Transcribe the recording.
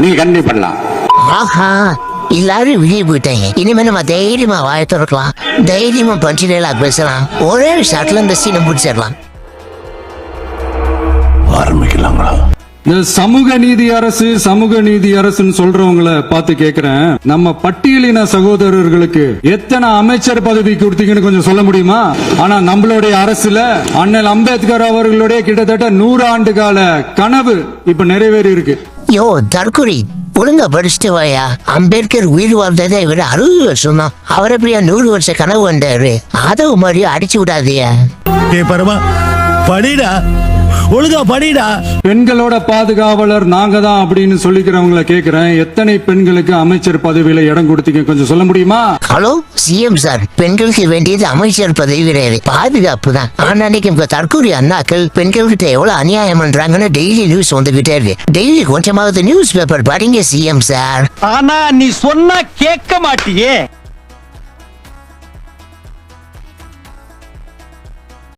நீ பண்ணலாம். ஆஹா, எல்லாரும் வெளியே போயிட்டாங்க. இனிமே நம்ம தைரியமா வாய திறக்கலாம், தைரியமா பஞ்சு டைலாக் பேசலாம், ஒரே ஷாட்ல இந்த சீனை முடிச்சிடலாம். ஆரம்பிக்கலாங்களா? இந்த சமூக நீதி அரசுன்னு சொல்றவங்களை பார்த்து கேக்குறேன், நம்ம பட்டியலின சகோதரர்களுக்கு எத்தனை அமைச்சர் பதவி கொடுத்தீங்கன்னு கொஞ்சம் சொல்ல முடியுமா? ஆனா நம்மளுடைய அரசுல அண்ணல் அம்பேத்கர் அவர்களுடைய கிட்டத்தட்ட 100 ஆண்டு கால கனவு இப்ப நிறைவேறி இருக்கு. யோ தற்கொலை, ஒழுங்கா படிச்சுட்டு வாயா. அம்பேத்கர் உயிர் வாழ்ந்ததை விட 60 வருஷம் தான். அவர் எப்படியா 100 வருஷ கனவு வந்தாரு? அதை மாதிரி அடிச்சு விடாதியா. பரமா படிடா, ஒழுங்கா படிடா. பெண்களோட பாதுகாவலர் நாங்க தான் அப்படின்னு சொல்லிக்கிறவங்களை கேக்குறேன், எத்தனை பெண்களுக்கு அமைச்சர் பதவியில இடம் கொடுத்தீங்க கொஞ்சம் சொல்ல முடியுமா? ஹலோ சிஎம் சார், பெண்களுக்கு வேண்டியது அமைச்சர் பதவி கிடையாது, பாதுகாப்பு தான். ஆனா இன்னைக்கு தற்கொலை அண்ணாக்கள் பெண்கள்கிட்ட எவ்வளவு அநியாயம் பண்றாங்கன்னு டெய்லி நியூஸ் வந்துகிட்டே இருக்கு. டெய்லி கொஞ்சமாவது நியூஸ் பேப்பர் படிங்க சிஎம் சார். ஆனா நீ சொன்னா கேட்க மாட்டியே.